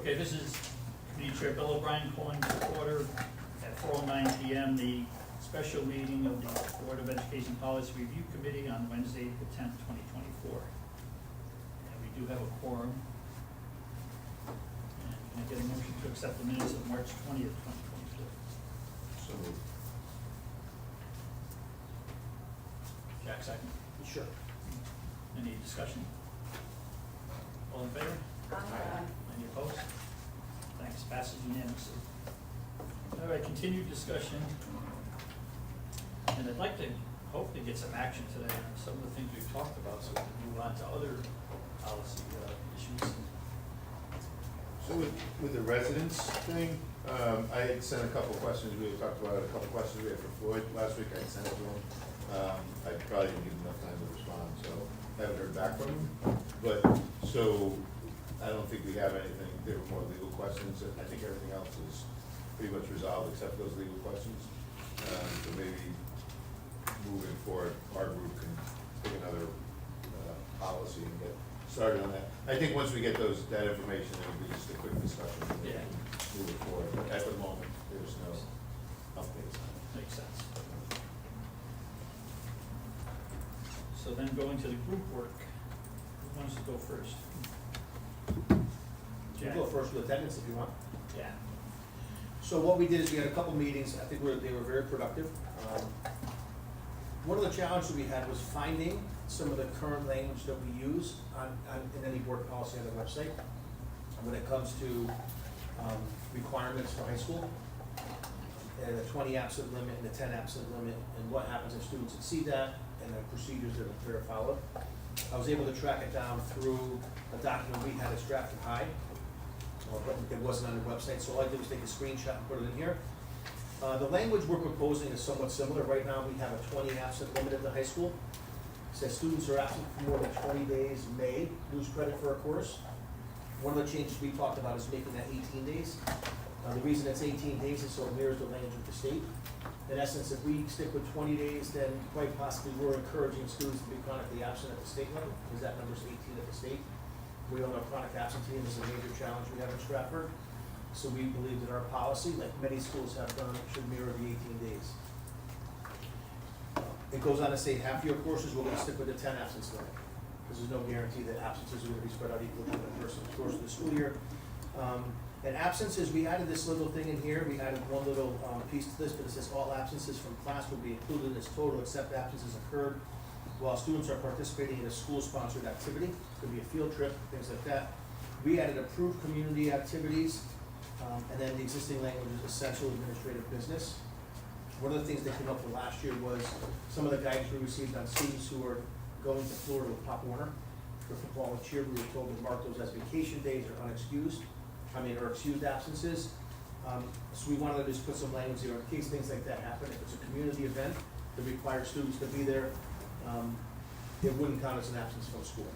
Okay, this is Committee Chair Bill O'Brien calling to order at 4:09 PM, the special meeting of the Board of Education Policy Review Committee on Wednesday, the 10th, 2024. And we do have a quorum. And can I get a motion to accept the minutes of March 20th, 2024? So moved. Jack, second. Sure. Any discussion? All in favor? Any opposed? Thanks, passes unanimously. All right, continued discussion. And I'd like to hopefully get some action today on some of the things we've talked about, so we can move on to other policy issues. So with the residence thing, I had sent a couple questions, we had talked about a couple questions we had for Floyd last week, I had sent it to him. I probably didn't give him enough time to respond, so I haven't heard back from him. But, so, I don't think we have anything, there were more legal questions, I think everything else is pretty much resolved except those legal questions. So maybe moving forward, our group can pick another policy and get started on that. I think once we get that information, it'll be just a quick discussion and we can move it forward. But at the moment, there's no updates on it. Makes sense. So then going to the group work, who wants to go first? You go first with attendance if you want. Yeah. So what we did is we had a couple meetings, I think they were very productive. One of the challenges we had was finding some of the current language that we use in any board policy on the website when it comes to requirements for high school, and the 20 absent limit and the 10 absent limit, and what happens if students exceed that, and the procedures that are followed. I was able to track it down through a document we had as drafted high, but it wasn't on the website, so all I did was take a screenshot and put it in here. The language we're proposing is somewhat similar. Right now, we have a 20 absent limit at the high school. It says students are absent for more than 20 days may lose credit for a course. One of the changes we talked about is making that 18 days. The reason it's 18 days is so it mirrors the language of the state. In essence, if we stick with 20 days, then quite possibly we're encouraging students to be chronically absent at the state level, because that number's 18 at the state. We all know chronic absenteeism is a major challenge we have in Stratford. So we believe that our policy, like many schools have done, should mirror the 18 days. It goes on to say half your courses, we're gonna stick with the 10 absence limit, because there's no guarantee that absences are gonna be spread out equally over the course of the school year. And absences, we added this little thing in here, we added one little piece to this, but it says all absences from class will be included in this total except absences occurred while students are participating in a school-sponsored activity. It could be a field trip, things like that. We added approved community activities, and then the existing language is essential administrative business. One of the things that came up for last year was some of the guidance we received on students who are going to Florida with Pop Warner for football and cheer. We were told to mark those as vacation days or or excused absences. So we wanted to just put some language there in case things like that happen. If it's a community event that requires students to be there, it wouldn't count as an absence from school.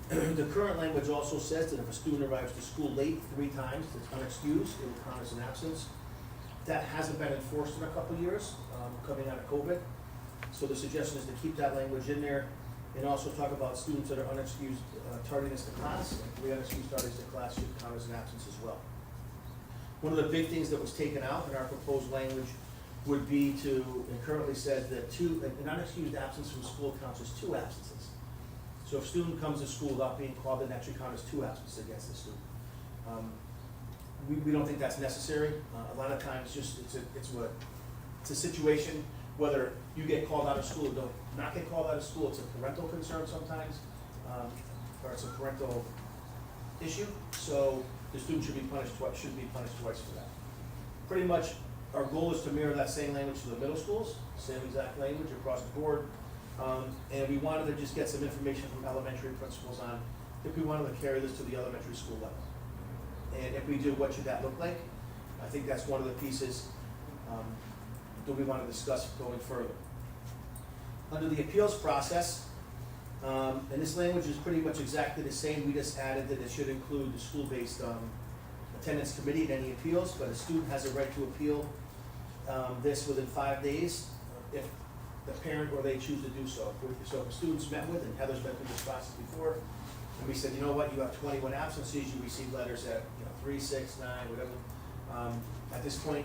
The current language also says that if a student arrives to school late 3 times, it's unexcused, it will count as an absence. That hasn't been enforced in a couple of years, coming out of COVID. So the suggestion is to keep that language in there and also talk about students that are unexcused tardiness to class. And 3 unexcused tardiness to class should count as an absence as well. One of the big things that was taken out in our proposed language would be to, it currently says that an unexcused absence from school counts as 2 absences. So if a student comes to school without being called, it actually counts as 2 absences against the student. We don't think that's necessary. A lot of times, just it's a situation, whether you get called out of school or don't not get called out of school, it's a parental concern sometimes, or it's a parental issue. So the student should be punished twice for that. Pretty much, our goal is to mirror that same language to the middle schools, same exact language across the board. And we wanted to just get some information from elementary principals on if we wanted to carry this to the elementary school level. And if we do, what should that look like? I think that's one of the pieces that we want to discuss going further. Under the appeals process, and this language is pretty much exactly the same, we just added that it should include the school-based attendance committee and any appeals, but a student has a right to appeal this within 5 days if the parent or they choose to do so. So if a student's met with, and Heather's been through this process before, And we said, you know what, you have 21 absences, you receive letters at, 3, 6, 9, whatever. At this point,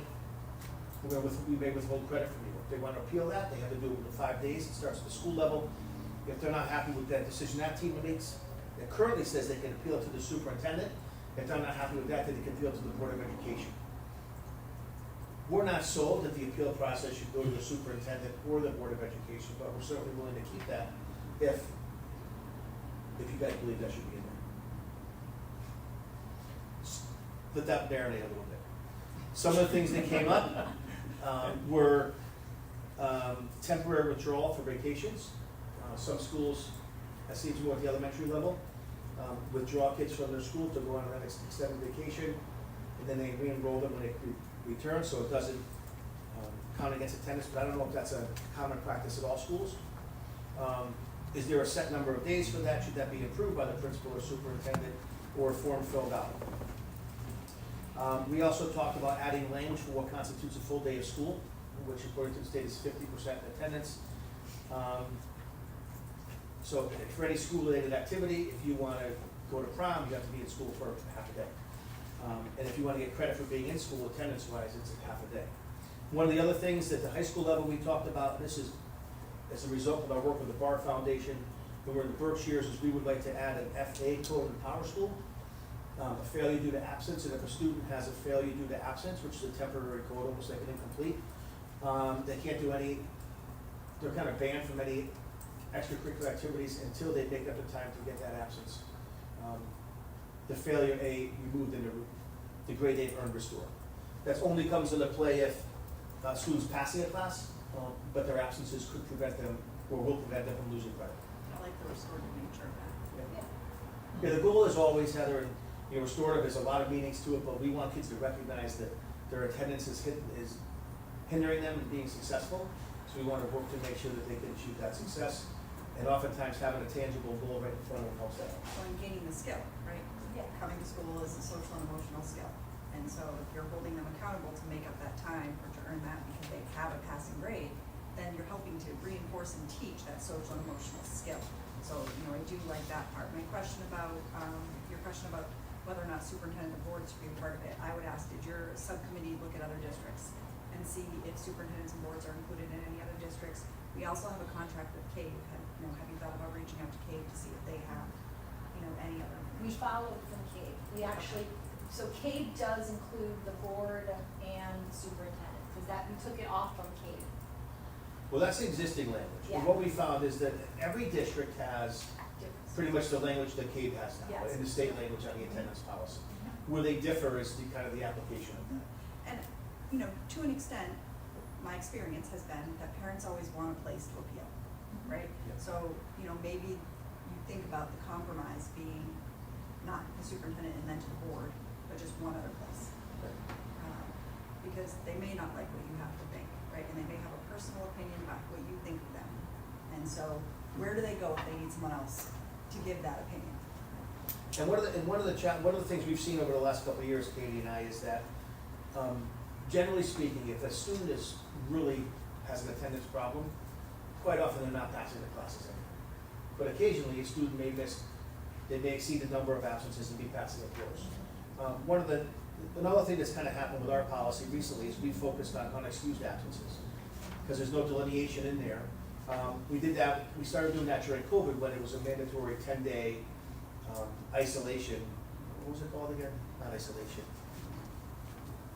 we may withhold credit from you. If they want to appeal that, they have to do it within 5 days. It starts at the school level. If they're not happy with that decision that team makes, it currently says they can appeal to the superintendent. If they're not happy with that, then they can appeal to the Board of Education. We're not sold that the appeal process should go to the superintendent or the Board of Education, but we're certainly willing to keep that if you guys believe that should be in there. Let that marinate a little bit. Some of the things that came up were temporary withdrawal for vacations. Some schools, that seems more at the elementary level, withdraw kids from their school to go on an extended vacation, and then they re-enroll them when they return, so it doesn't count against attendance, but I don't know if that's a common practice at all schools. Is there a set number of days for that? Should that be approved by the principal or superintendent, or a form filled out? We also talked about adding language for what constitutes a full day of school, which according to the state is 50% attendance. So for any school-related activity, if you want to go to prom, you have to be in school for half a day. And if you want to get credit for being in school attendance-wise, it's half a day. One of the other things at the high school level we talked about, and this is as a result of our work with the Bar Foundation, when we're in the Berkshires, is we would like to add an FA code in Power School, a failure due to absence, and if a student has a failure due to absence, which is a temporary code, almost like an incomplete, they can't do any, they're kind of banned from any extracurricular activities until they make up the time to get that absence. The failure A removed into the grade 8 earned restore. That only comes into play if students passing a class, but their absences could prevent them, or will prevent them from losing credit. I like the restorative nature of that. Yeah, the goal is always, Heather, and restorative, there's a lot of meanings to it, but we want kids to recognize that their attendance is hindering them in being successful. So we want to work to make sure that they can achieve that success. And oftentimes having a tangible goal right in front of them helps that. So in gaining the skill, right? Yeah. Coming to school is a social and emotional skill. And so if you're holding them accountable to make up that time or to earn that because they have a passing grade, then you're helping to reinforce and teach that social and emotional skill. So, I do like that part. My question about, your question about whether or not superintendent and board should be a part of it, I would ask, did your subcommittee look at other districts and see if superintendents and boards are included in any other districts? We also have a contract with CAVE. Have you thought about reaching out to CAVE to see if they have, any other? We followed from CAVE. We actually, so CAVE does include the board and the superintendent, because we took it off from CAVE. Well, that's the existing language. Yeah. But what we found is that every district has Difference. pretty much the language that CAVE has now, Yes. in the state language on the attendance policy. Where they differ is the kind of the application of that. And, to an extent, my experience has been that parents always want a place to appeal, right? Yeah. So, maybe you think about the compromise being not the superintendent and then to the board, but just one other place. Because they may not like what you have to think, right? And they may have a personal opinion about what you think of them. And so, where do they go if they need someone else to give that opinion? And one of the things we've seen over the last couple of years, Katie and I, is that generally speaking, if a student really has an attendance problem, quite often they're not passing the classes anymore. But occasionally, a student may exceed the number of absences and be passing a course. Another thing that's kind of happened with our policy recently is we focused on unexcused absences, because there's no delineation in there. We started doing that during COVID when it was a mandatory 10-day isolation. What was it called again? Not isolation.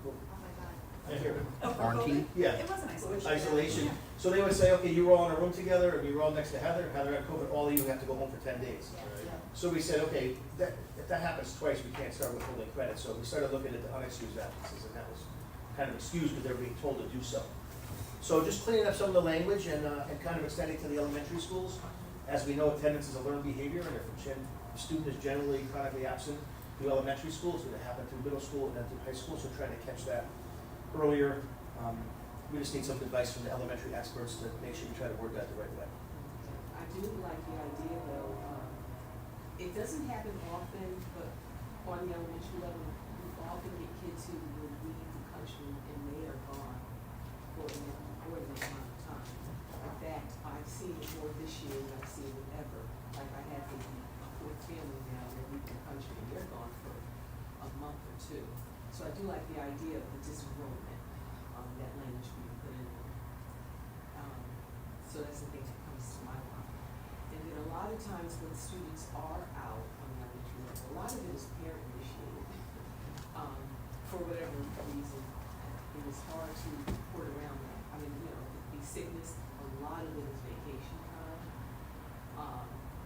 Oh my God. I hear it. Oh, for Quarantine? COVID? Yeah. It wasn't isolation. Isolation. So they would say, okay, you were all in a room together, and you were all next to Heather. Heather had COVID. All of you have to go home for 10 days. Yeah. So we said, okay, if that happens twice, we can't start withholding credit. So we started looking at the unexcused absences, and that was kind of excused because they were being told to do so. So just cleaning up some of the language and kind of extending to the elementary schools. As we know, attendance is a learned behavior, and if a student is generally chronically absent through elementary school, it's going to happen through middle school and then through high school. So trying to catch that earlier. We just need some advice from the elementary experts to make sure we try to word that the right way. I do like the idea though, it doesn't happen often, but on the elementary level, we often get kids who will leave the country and they are gone for an important amount of time. In fact, I've seen it more this year than I've seen it ever, like I have with family idea of the disenrollment, that language being put in there. So that's the thing that comes to my mind. And then a lot of times when students are out on the elementary level, a lot of it is parent initiated. For whatever reason, it was hard to report around that. I mean, you know, the sickness, a lot of it is vacation time.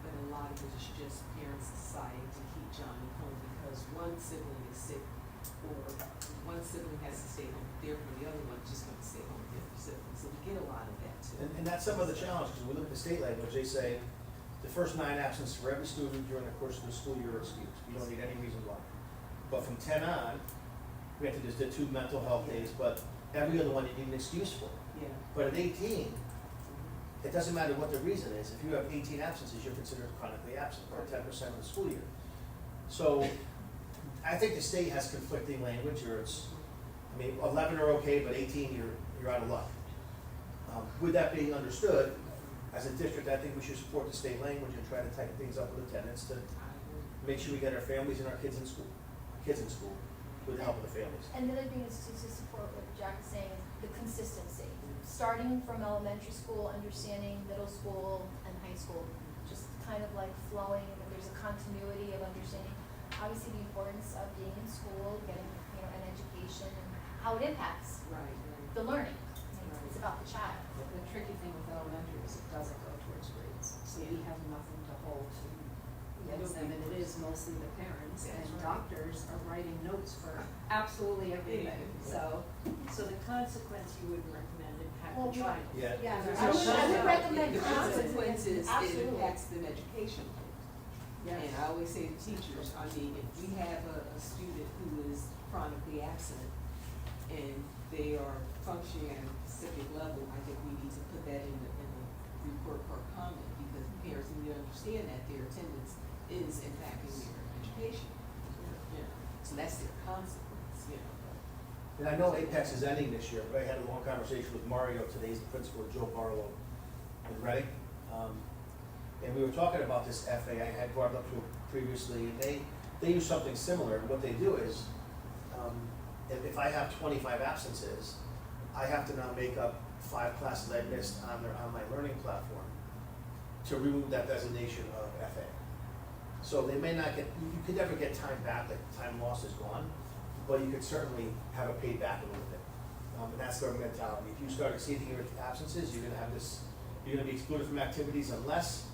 But a lot of it is just parents deciding to keep Johnny home because one sibling is sick or one sibling has to stay home, therefore the other one's just gonna stay home with the other sibling. So we get a lot of that too. And that's some of the challenge, because we look at the state language, they say the first 9 absences for every student during the course of the school year are excused. You don't need any reason why. But from 10 on, granted, there's the 2 mental health days, but every other one you need an excuse for. Yeah. But at 18, it doesn't matter what the reason is. If you have 18 absences, you're considered chronically absent, or 10% of the school year. So I think the state has conflicting language, or it's, I mean, 11 are okay, but 18, you're out of luck. With that being understood, as a district, I think we should support the state language and try to tighten things up with attendance to make sure we get our families and our kids in school, with the help of the families. And the other thing is to support what Jack is saying, is the consistency. Starting from elementary school, understanding middle school and high school, just kind of like flowing, that there's a continuity of understanding. Obviously, the importance of being in school, getting, an education, and how it impacts Right. the learning. I mean, it's about the child. The tricky thing with elementary is it doesn't go towards grades, so we have nothing to hold to against them, and it is mostly the parents, and That's right. doctors are writing notes for absolutely everything. So the consequence you would recommend impact Well, the child. Yeah. Yeah, There's I no would recommend The consequences, it Absolutely. impacts them education. Yes. And I always say to teachers, I mean, if we have a student who is chronically absent and they are functioning at a specific level, I think we need to put that in the report per comment, because parents need to understand that their attendance is impacting their education. So that's their consequence. And I know Apex is ending this year, but I had a long conversation with Mario today, he's the principal of Joe Barlow in Reading. And we were talking about this FA, I had brought it up to him previously, and they use something similar. And what they do is, if I have 25 absences, I have to now make up 5 classes I missed on their online learning platform to remove that designation of FA. So they may not get, you could never get time back, like time lost is gone, but you could certainly have it paid back a little bit. And that's their mentality. If you start exceeding your absences, you're gonna have this, you're gonna be excluded from activities unless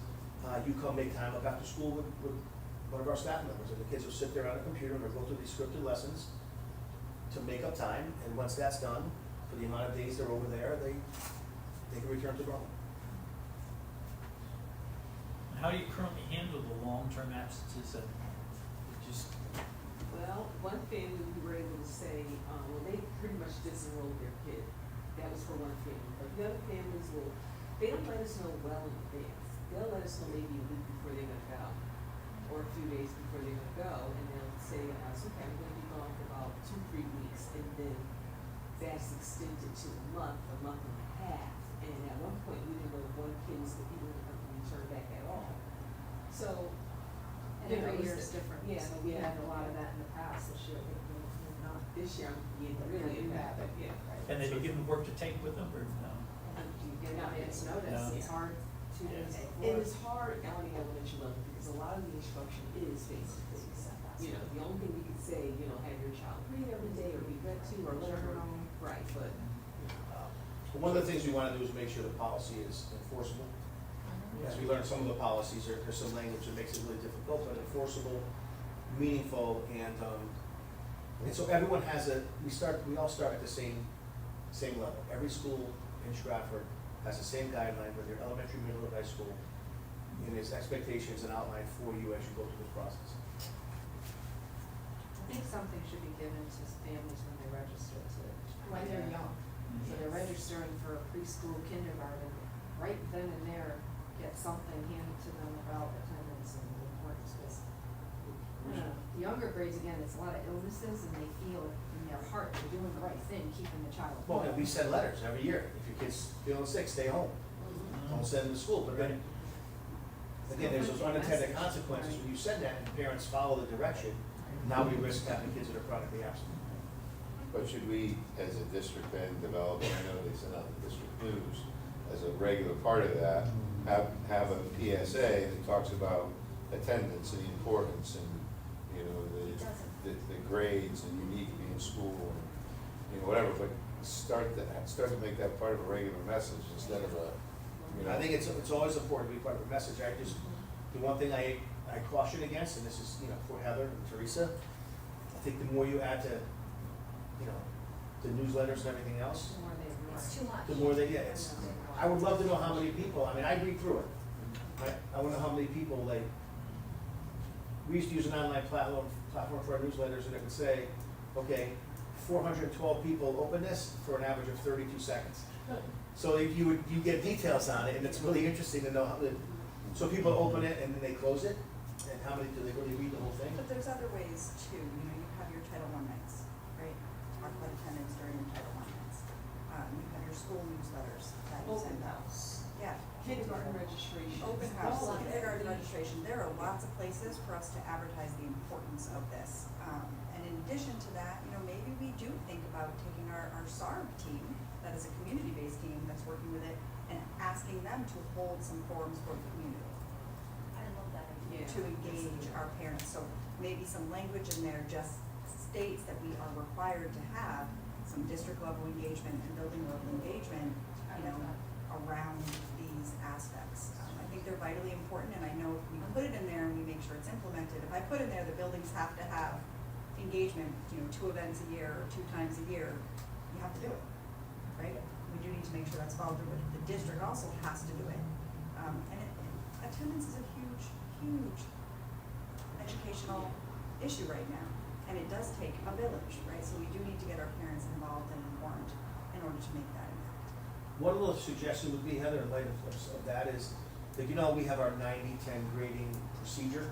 you come make time up after school with one of our staff members. And the kids will sit there on a computer and they'll go through these scripted lessons to make up time, and once that's done, for the amount of days they're over there, they can return to normal. How do you currently handle the long-term absences and just, Well, one family we were able to say, well, they pretty much disenrolled their kid. That was for one family. But the other families they don't let us know well in advance. They'll let us know maybe a week before they're gonna go, or a few days before they're gonna go, and they'll say to us, okay, I'm gonna be gone for about 2-3 weeks, and then that's extended to a month and a half. And at one point, we didn't know one kid was even gonna return back at all. So, And you know, every year it's- is different, yeah, so we yeah. had a lot of that in the past. This year, we're not. this year, I'm being We're really gonna do that, impacted, yeah. can they be given work to take with them, or no? You're not, it's notice, No. it's hard to. And it's hard on the elementary level because a lot of the instruction is face to face. The only thing we could say, have your child read every day or be read to or learn. Right, but. One of the things we wanna do is make sure the policy is enforceable. As we learn some of the policies, there's some language that makes it really difficult, but enforceable, meaningful, and so everyone has we all start at the same level. Every school in Stratford has the same guideline for their elementary, middle, and high school, and its expectations and outlined for you as you go through this process. I think something should be given to families when they register when they're young. So they're registering for preschool, kindergarten, right then and there, get something handed to them about attendance and the importance, because the younger grades, again, it's a lot of illnesses, and they feel in their heart they're doing the right thing, keeping the child Well, home. and we send letters every year. If your kid's feeling sick, stay home. Don't send them to school. But then, again, there's those unintended consequences. When you send that and parents follow the direction, now we risk having kids that are chronically absent. But should we, as a district then develop, I know they send out the district news, as a regular part of that, have a PSA that talks about attendance and the importance and, you know, It doesn't. the grades and you need to be in school and, you know, whatever, but start to make that part of a regular message instead of a, you know. I think it's always important to be part of a message. The one thing I caution against, and this is, you know, for Heather and Teresa, I think the more you add to, you know, the newsletters and everything else, The more they ignore It's it. too much. the more they get. I would love to know how many people, I mean, I read through it, right? I wanna know how many people, like, we used to use an online platform for our newsletters, and it would say, okay, 412 people open this for an average of 32 seconds. So you get details on it, and it's really interesting to know how, so people open it and then they close it, and how many, do they really read the whole thing? But there's other ways too, you know, you have your Title I nights, right? Talk about attendance during your Title I nights. You have your school newsletters that you Open send out. house, Yeah. kindergarten registration. Open house, all of it. kindergarten registration, there are lots of places for us to advertise the importance of this. And in addition to that, you know, maybe we do think about taking our SARB team, that is a community-based team that's working with it, and asking them to hold some forums for the community, I love that idea. Yeah. to engage our parents. So maybe some language in there just states that we are required to have some district level engagement and building level engagement, you know, around these aspects. I think they're vitally important, and I know if we put it in there and we make sure it's implemented, if I put in there the buildings have to have engagement, you know, 2 events a year or 2 times a year, you have to do it, right? We do need to make sure that's followed through, but the district also has to do it. Attendance is a huge, huge educational issue right now, and it does take a village, right? So we do need to get our parents involved and informed in order to make that impact. One little suggestion would be, Heather, in light of that is, that, you know, we have our 90-10 grading procedure.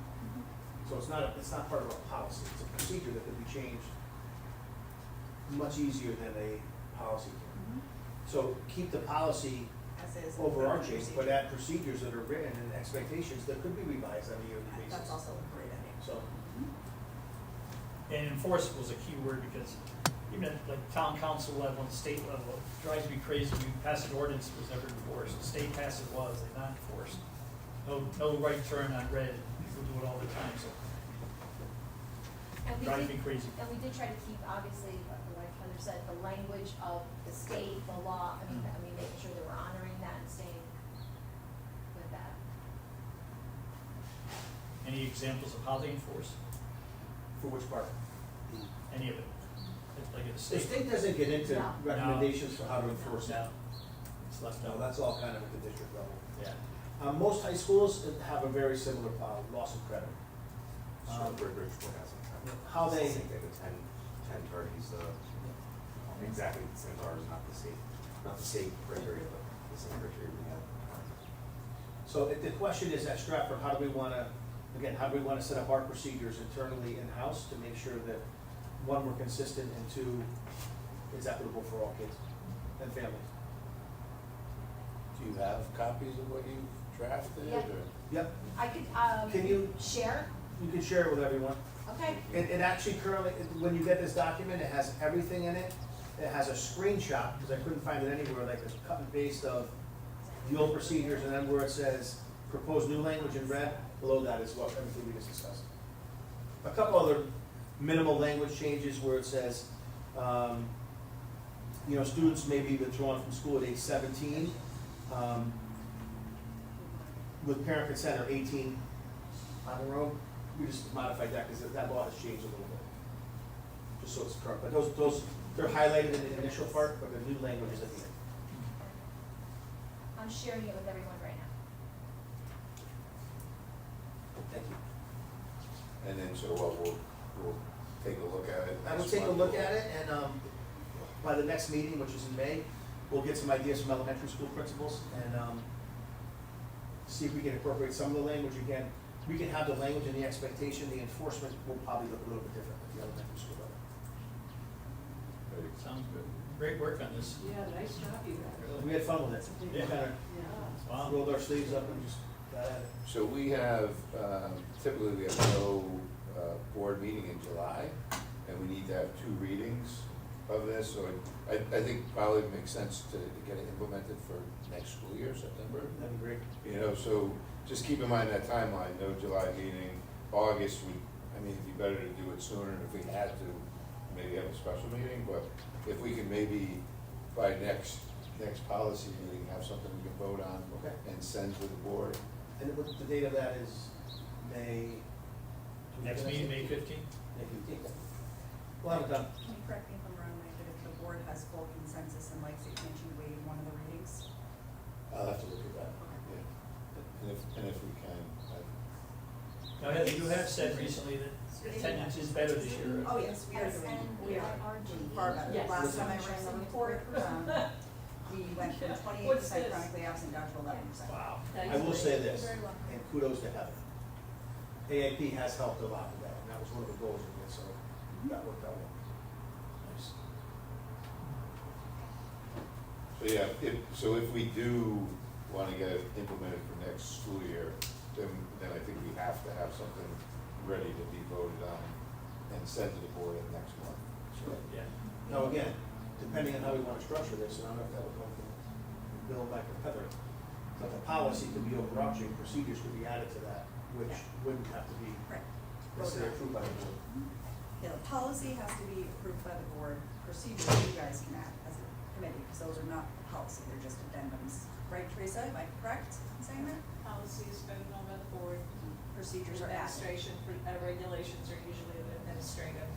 So it's not part of our policy, it's a procedure that could be changed much easier than a policy can. So keep the policy As is. overarching, procedure. but add procedures that are written and expectations that could be revised on a yearly basis. That's also a great idea. So, And enforceable is a key word, because even at like town council level and state level, it drives me crazy. We pass an ordinance, it was never enforced. The state passed it was, they're not enforced. No right turn on red, people do it all the time, so And we drives did- me crazy. And we did try to keep, obviously, like Heather said, the language of the state, the law, I mean, making sure that we're honoring that and staying with that. Any examples of how they enforce, for which part? any of it? It's like at the The state. state doesn't get into No. recommendations for how to enforce it. No, it's left No, out. that's all kind of at the district level. Yeah. Most high schools have a very similar loss of credit. Bridgeport has them. How I they, think they have 10 tardies, exactly the same as ours, not the state criteria, but the same criteria we have. so the question is at Stratford, how do we wanna set up our procedures internally in-house to make sure that, one, we're consistent, and two, it's equitable for all kids and families? Do you have copies of what you've drafted, Yeah. or? Yep, I could, Can you- share, you can share it with everyone. okay? It actually currently, when you get this document, it has everything in it. It has a screenshot, because I couldn't find it anywhere, like a cut and paste of the old procedures, and then where it says proposed new language in red, below that is what, everything we just discussed. A couple other minimal language changes where it says, you know, students may be withdrawn from school at age 17, with parent consent, or 18 on their own. We just modified that because that law has changed a little bit, just so it's current. But those, they're highlighted in the initial part, but the new language is at the end. I'm sharing it with everyone right now. Thank you. And then, so what, we'll take a look at it. I will next take a month. look at it, and by the next meeting, which is in May, we'll get some ideas from elementary school principals, and see if we can incorporate some of the language. Again, we can have the language and the expectation, the enforcement will probably look a little bit different at the elementary school level. Sounds good. Great work on this. Yeah, nice job, you guys. We had fun with it. That's a big Yeah. Kind of Yeah. Wow. rolled our sleeves up and just got at it. So we have, typically we have no board meeting in July, and we need to have 2 readings. of this, so I think probably makes sense to get it implemented for next school year, September. That'd be great. You know, so just keep in mind that timeline, no July meeting, August, I mean, it'd be better to do it sooner, and if we had to, maybe have a special meeting, but if we can maybe by next policy meeting, have something we can vote on Okay. and send to the board. And what the date of that is May? Next meeting, May 15th? May 15th. We'll have it done. Can you correct me if I'm wrong, Mike, but if the board has full consensus and likes it, can't you waive one of the readings? I'll have to look at that, yeah. And if we can, Now, Heather, you have said recently that attendance is better this year. Oh, yes, we are Yes, doing, and we are far better. Yes. Last time I ran the report, we went from 28% What's this? chronically absent down to 11%. Wow. I will say this, Very welcome. and kudos to Heather. AAP has helped a lot with that, and that was one of the goals of it, so that worked out well. Nice. So, yeah, if we do wanna get it implemented for next school year, then I think we have to have something ready to be voted on and sent to the board at next month. So, Yeah. Now, again, depending on how we wanna structure this, and I don't know if that would come from Bill back to Heather, but the policy could be overarching, procedures could be added to that, which wouldn't have to be Right. necessarily approved by the board. Yeah, the policy has to be approved by the board, procedures you guys can add as a committee, because those are not policy, they're just addendums. Right, Teresa, am I correct in saying that? Policy is voted on by the board. Procedures are added. Administration, regulations are usually administrative.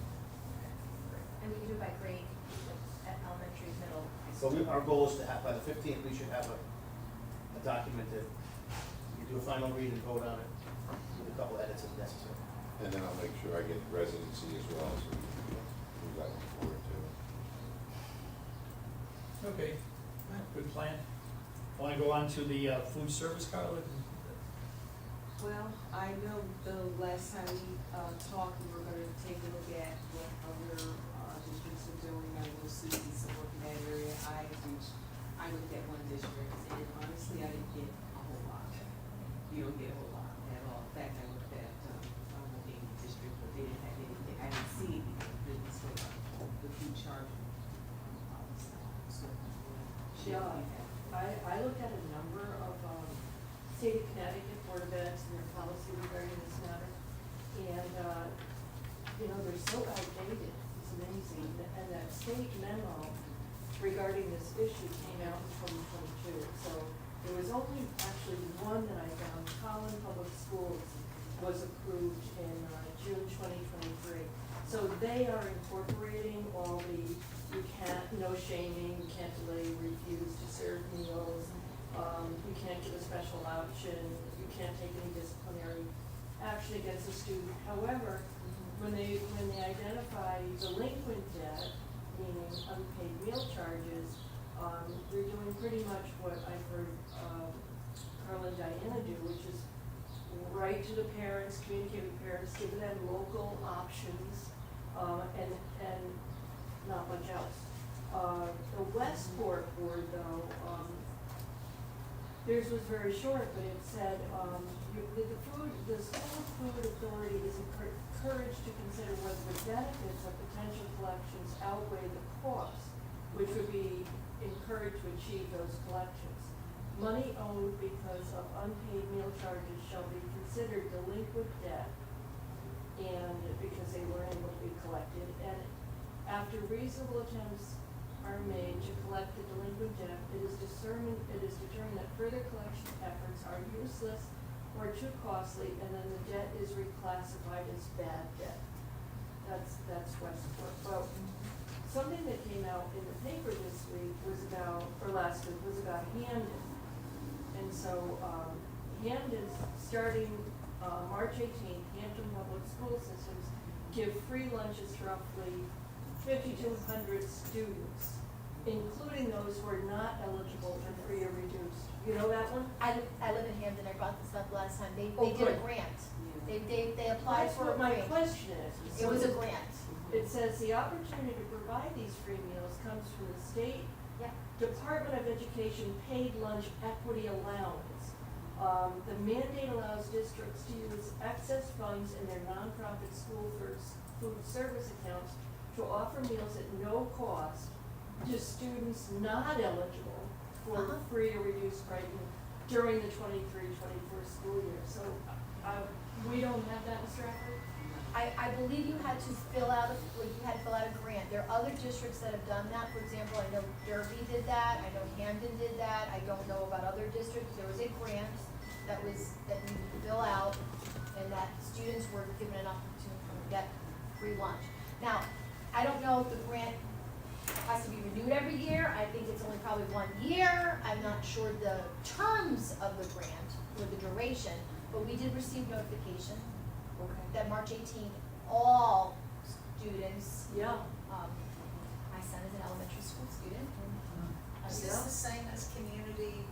And we can do it by grade, at elementary, middle, high So school. our goal is to have, by the 15th, we should have a document that you do a final read and vote on it with a couple edits if necessary. And then I'll make sure I get residency as well, so we can move that forward too. Okay, good plan. Want to go on to the food service, Carla? Well, I know the last time we talked, we were gonna take a look at what other districts are doing. I know Susie's work in that area. I looked at one district, and honestly, I didn't get a whole lot. You don't get a whole lot at all. In fact, I looked at, I don't know, Dayton district, but they didn't have anything. I didn't see anything, didn't say the food charging. So, Yeah, I looked at a number of, state of Connecticut Board of Eds and their policy regarding this matter. And, they're so outdated, it's amazing. And that state memo regarding this issue came out in 2022. So there was only actually one that I found, Collin Public Schools was approved in June 2023. So they are incorporating all the, you can't, no shaming, you can't delay, refuse to serve meals, you can't give a special option, you can't take any disciplinary action against a student. However, when they identify delinquent debt, meaning unpaid meal charges, they're doing pretty much what I've heard Carla and Diana do, which is write to the parents, communicate with parents, give them local options, and not much else. The Westport board though, theirs was very short, but it said, the school food authority is encouraged to consider whether the benefits of potential collections outweigh the costs, which would be encouraged to achieve those collections. Money owed because of unpaid meal charges shall be considered delinquent debt, and because they weren't able to be collected, and after reasonable attempts are made to collect the delinquent debt, it is determined that further collection efforts are useless or too costly, and then the debt is reclassified as bad debt. That's Westport. Well, something that came out in the paper this week last week was about Hamden. And so, Hamden's starting, March 18th, Hampton Public School Systems give free lunches to roughly 5,200 students, including those who are not eligible for free or reduced. You know that one? I live in Hampton, I brought this up last time, they Oh, did a good. grant, they applied That's for a what my grant. question is. It was a grant, It says the opportunity to provide these free meals comes from the state yeah. Department of Education paid lunch equity allowance. The mandate allows districts to use excess funds in their nonprofit school food service accounts to offer meals at no cost to students not eligible Uh-huh. for free or reduced pricing during the 23-24 school year. So, we don't have that, Mr. Eckert? I believe you had to fill out, you had to fill out a grant. There are other districts that have done that. For example, I know Derby did that, I know Hamden did that, I don't know about other districts. There was a grant that you needed to fill out, and that students were given an opportunity to get free lunch. Now, I don't know if the grant has to be renewed every year. I think it's only probably 1 year. I'm not sure the terms of the grant or the duration, but we did receive notification Okay. that March 18th, all students, Yeah. my son is an elementary school student, and Is this the same as community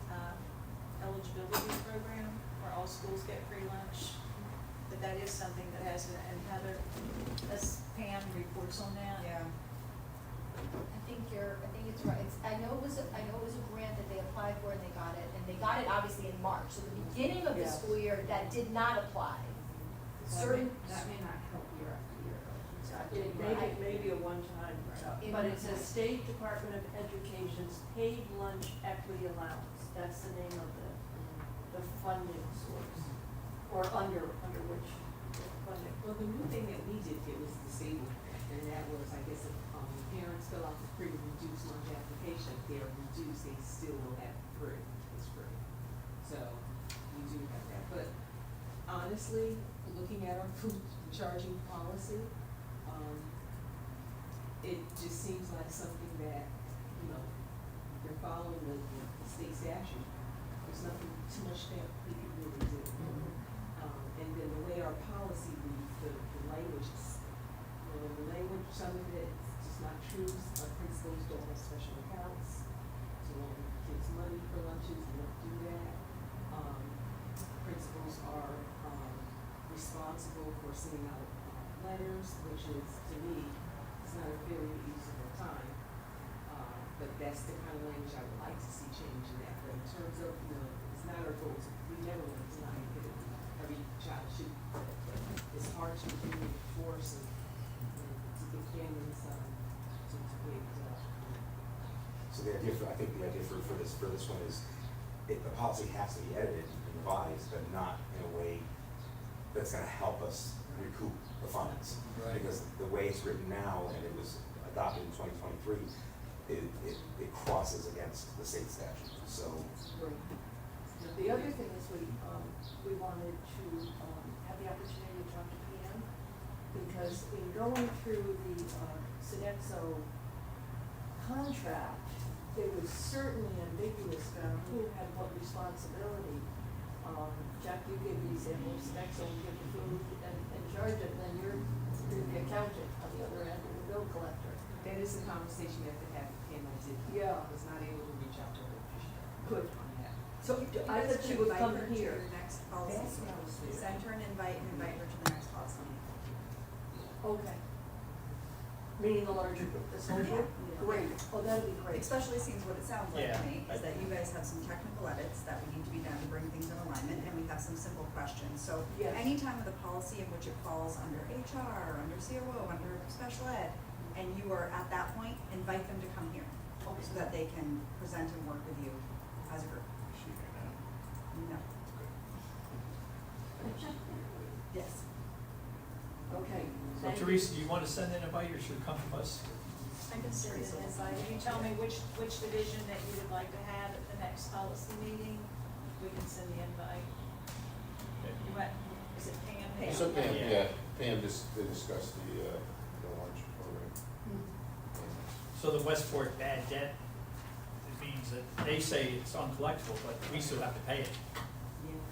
eligibility program, where all schools get free lunch? But that is something that has, and Heather, as Pam reports on that. Yeah. I think it's right. I know it was a grant that they applied for and they got it obviously in March, so the beginning of the Yes. school year, that did not apply. That may not help year after year. It may be a one-time, It but may it says not. State Department of Education's paid lunch equity allowance. That's the name of the funding source, or under which funding. Well, the new thing that we did here was disabled, and that was, I guess, if parents fill out the free reduced lunch application, if they're reduced, they still will have free, it's free. So, we do have that, but honestly, looking at our food charging policy, it just seems like something that, you know, they're following the state statute. There's nothing too much that we can really do. And then the way our policy reads, the language is, some of it is just not true. Our principals don't have special accounts to loan kids money for lunches, they don't do that. Principals are, responsible for sending out, letters, which is, to me, it's not a very useful time. But that's the kind of language I would like to see change in that. But in terms of, it's not our goal we never want to deny that every child should, but it's hard to really force and to get families, to be able to. So the idea I think the idea for this one is, the policy has to be edited and revised, but not in a way that's gonna help us recoup the funds. Right. Because the way it's written now, and it was adopted in 2023, it crosses against the state statute, so. The other thing is we wanted to have the opportunity to talk to PM, because in going through the Sodexo contract, it was certainly ambiguous about who had what responsibility. Jack, you gave the example, Sodexo will give the food and charge it, and then you're the accountant on the other end, or the bill collector. That is a conversation you have to have with Pam. Yeah. I was not able to reach out to her. Good. On that. So I thought she would come here. To the next policy. That's what I was saying. Send her an invite and invite her to the next policy meeting. Okay. Meaning the larger group, this whole group? Yeah. Great, oh, that'd be great. Especially since what it sounds like Yeah, to me is I- that you guys have some technical edits that we need to be done to bring things in alignment, and we have some simple questions. So Yes. any time of the policy in which it falls under HR, or under COO, under special ed, and you are at that point, invite them to come here, so that they can present and work with you as a group. No. Yes. Okay. So thank you. Teresa, do you want to send an invite, or should it come from us? I can send an invite. If you tell me which division that you would like to have at the next policy meeting, we can send the invite. You want, is it Pam? Pam. So Pam, Yeah. yeah, Pam just discussed the lunch program. So the Westport bad debt, it means that they say it's uncollectible, but we still have to pay it.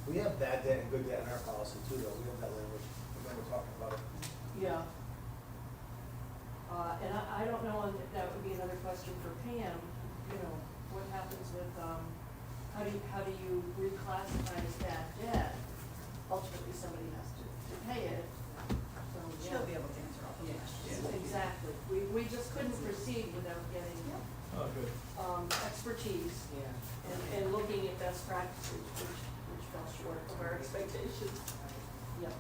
We have bad debt and good debt in our policy too, though, we have that language, when we're talking about it. Yeah. And I don't know, and that would be another question for Pam, you know, what happens with, how do you reclassify as bad debt? Ultimately, somebody has to pay it, so, yeah. She'll be able to answer all those questions. Exactly, we just couldn't proceed without getting, Oh, good. expertise Yeah. and looking at best practices, which fell short of our expectations. Yep.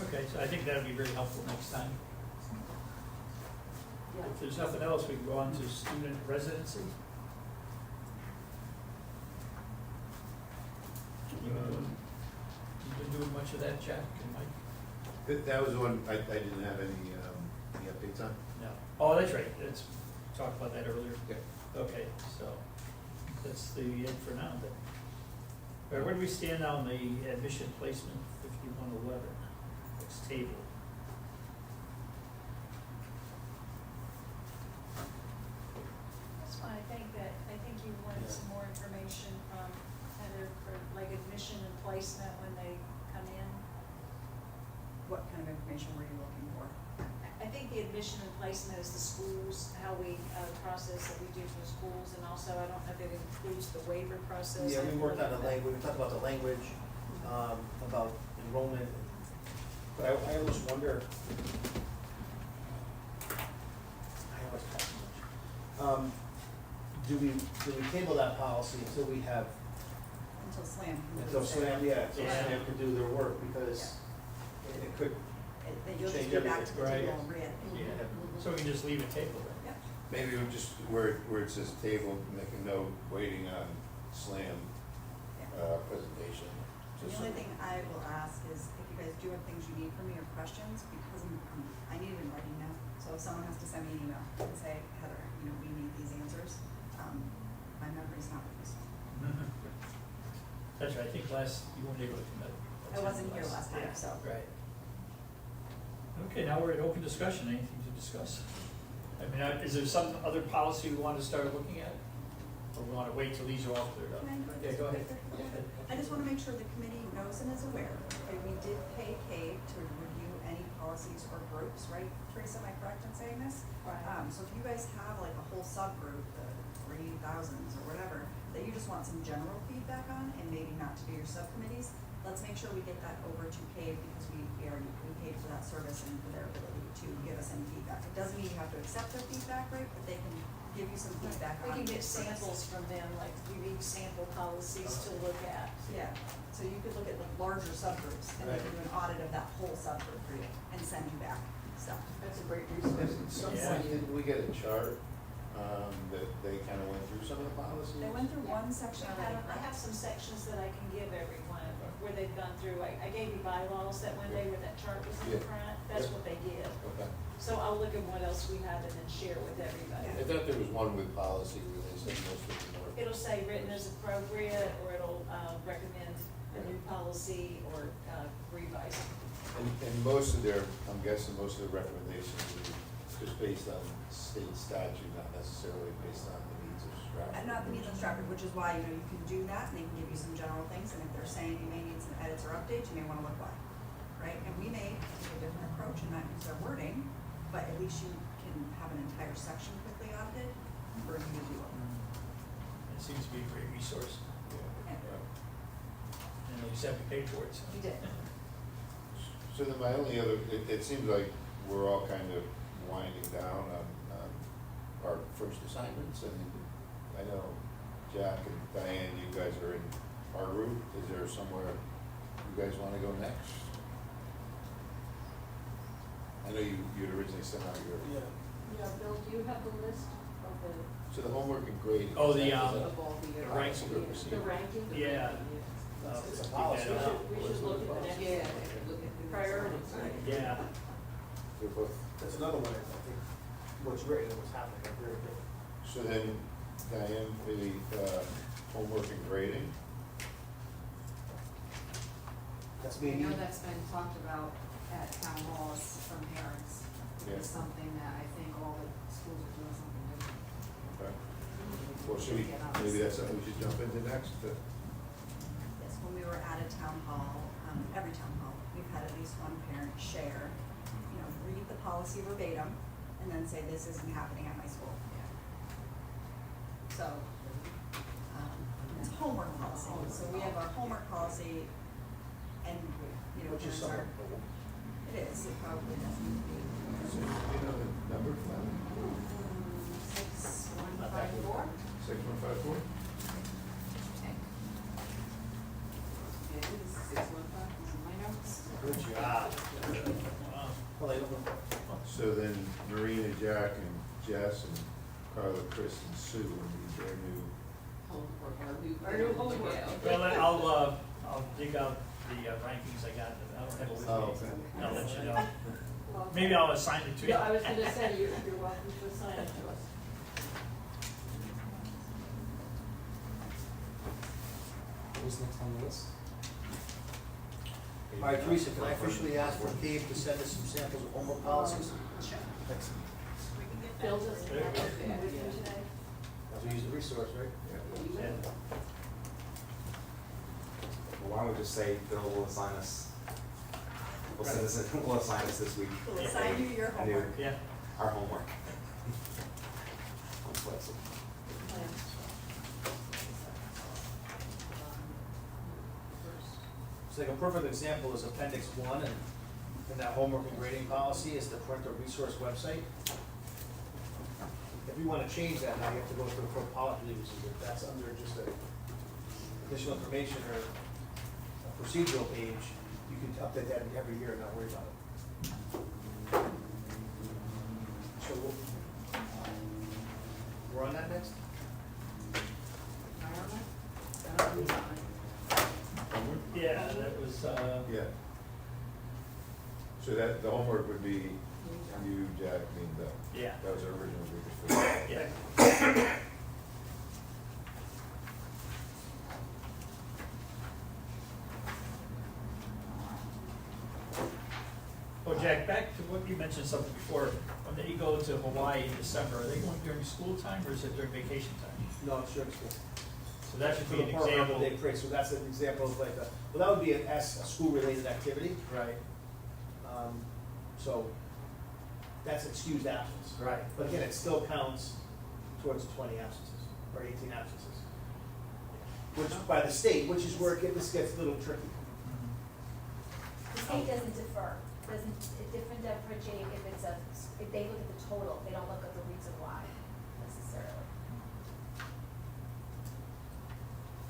Okay, so I think that'll be very helpful next time. If there's nothing else, we can go on to student residency. You've been doing much of that, Jack and Mike? That was the one I didn't have any updates on. No. Oh, that's right, let's talk about that earlier. Yeah. Okay, so that's the end for now then. All right, where do we stand now on the admission placement 5111? Next table. That's fine, I think you wanted some more information from Heather for like admission and placement when they come in. What kind of information were you looking for? I think the admission and placement is the schools, how we, process that we do for the schools, and also, I don't know if it includes the waiver process. Yeah, we worked on the language, we talked about the language, about enrollment, but I always wonder. I always talk too much. Do we table that policy until we have, Until SLAM. can until release it. SLAM, yeah, until Yeah. SLAM can do their work, because it could, That you'll just Change get back to the everything. table and read. Yeah, so we can just leave it tabled then? Yep. Maybe we just, where it says table, make a note, waiting on SLAM presentation. The Just only so- thing I will ask is if you guys do have things you need from me or questions, because I need it in writing now. So if someone has to send me an email and say, Heather, we need these answers, my memory's not with this one. That's right, I think you weren't able to commit. I wasn't here last time, Yeah, so. Right. Okay, now we're at open discussion, anything to discuss? I mean, is there some other policy we want to start looking at? Or we want to wait till these are all cleared up? Can I go Yeah, go ahead. I just wanna make sure the committee knows and is aware, that we did pay Kate to review any policies or groups, right? Teresa, am I correct in saying this? So if you guys have like a whole subgroup, the 3,000s or whatever, that you just want some general feedback on and maybe not to do your subcommittees, let's make sure we get that over to Kate because we paid for that service and for their ability to give us any feedback. It doesn't mean you have to accept their feedback, right, but they can give you some feedback We on. can get the service. samples from them, like unique sample policies to look at. Yeah, so you could look at like larger subgroups and they Right. can do an audit of that whole subgroup for you and send you back stuff. That's a great resource. At some Yeah. point, didn't we get a chart, that they kind of went through some of the policies? They went through one section of it. I have some sections that I can give everyone where they've gone through, I gave you bylaws that one day where that chart was in the Yeah. front, that's Yeah. what they did. Okay. So I'll look at what else we have and then share with everybody. I thought there was one with policy where they said most of them were. It'll say written as appropriate, or it'll, recommend a new policy or, revise it. And most of their, I'm guessing most of the recommendations are just based on state statute, not necessarily based on the needs of Stratford. And not the needs of Stratford, which is why, you can do that and they can give you some general things, and if they're saying you may need some edits or updates, you may wanna look why, right? And we may take a different approach and not use our wording, but at least you can have an entire section quickly audited for you to do it. It seems to be a great resource, Yeah. and at least have we paid for it, so. We did. So then my only other, it seems like we're all kind of winding down on our first assignments, and I know Jack and Diane, you guys are in our group, is there somewhere you guys wanna go next? I know you'd originally sent out your, Yeah, Bill, do you have the list of so the homework and grading. Oh, the, is that- Of all the, ranks group the, is the here. ranking? Yeah. it's a Keep policy. that up. We should look at the next Yeah, one. look at the Priorities. Yeah, They're both, That's another one, I think, what's written and what's happening are very different. so then Diane, for the homework and grading, That's I maybe, know that's been talked about at town halls from parents. Yeah. It's something that I think all the schools are doing something different. okay? Well, should we, maybe that's something we should jump into next, Yes, when we were at a town hall, every town hall, we've had at least one parent share, read the policy verbatim, and then say, this isn't happening at my school. So, it's a homework policy, so we have our homework policy, and, which is parents something. are, it is, it probably doesn't need to be. so do you know the number for that? 6154? 6154? Yeah, it is 615, This is my notes. good job. Wow. Well, they don't, So then Marina, Jack, and Jess and Carla, Chris, and Sue, and their new, Homework, Our new homework. Well, I'll dig out the rankings I got, I don't have it with me. Oh, okay. I'll let you know. Well, Maybe I'll assign it to you. Yeah, I was gonna say, you're welcome to assign it to us. What was next on the list? All right, Teresa, can I officially ask for Dave to send us some samples of homework policies? Thanks. We can get that. Bill doesn't for you. have it with him today. As we use the resource, right? Yeah. Well, why don't we just say Bill will assign us, we'll send us, we'll assign us this week. We'll assign you your a new- homework. Yeah. Our homework. I'm flexible. So like a perfect example is appendix 1, and in that homework and grading policy is the parental resource website. If you wanna change that, now you have to go through for policy reviews, if that's under just a additional information or a procedural page, you can update that every year and not worry about it. So we're on that next? That'll be fine. Yeah, that was, yeah. So that, the homework would be you, Jack, me, and Bill. yeah, That was our original group. yeah. Oh, Jack, back to what you mentioned something before, when they go to Hawaii in December, are they going during school time or is it during vacation time? No, it's your school. So that should For be the an Part example. Day parade, so that's an example of like a, well, that would be a school-related activity, Right, so that's excused absence. right. But again, it still counts towards 20 absences, or 18 absences. Which, by the state, which is where this gets a little tricky. The state doesn't defer, it differentiate if it's if they look at the total, they don't look at the reason why necessarily.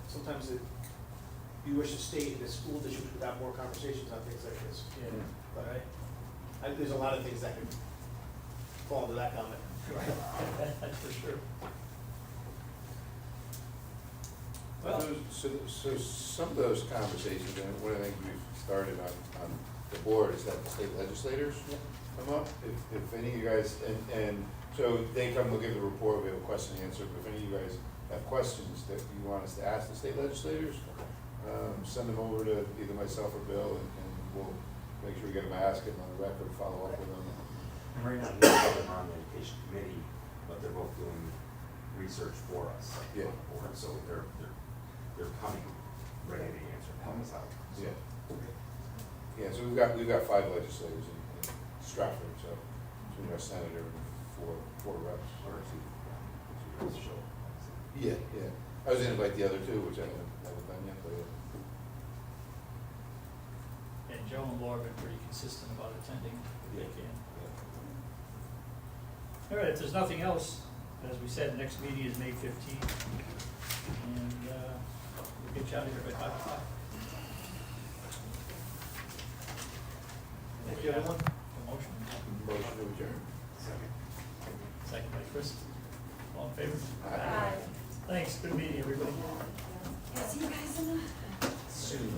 Sometimes you wish the state and the school district would have more conversations on things like this. Yeah, But right. there's a lot of things that could fall into that comment. Right, that's for sure. Well, So some of those conversations, and one of the things we've started on the board is that the state legislators come up. If any of you guys, and so they come, we'll give a report, we have a question and answer, but if any of you guys have questions that you want us to ask the state legislators, send them over to either myself or Bill, and we'll make sure we get them, ask them on the record, follow up with them. And right now, neither of them are on the education committee, but they're both doing research for us, like, Yeah. on the board, so they're coming ready to answer, help us out. So, Yeah. Yeah, so we've got 5 legislators in Stratford, so between our senator and four reps. Or to, yeah, to show. Yeah, yeah. I was gonna invite the other two, which I haven't done yet, but yeah. and Joe and Laura have been pretty consistent about attending if they can. All right, if there's nothing else, as we said, next meeting is May 15th, and we'll get you out of here by 5 o'clock. Thank you, everyone. A motion, Motion to adjourn. second by Chris. All in favor? Aye. Thanks, good meeting, everybody. See you guys in the. Soon.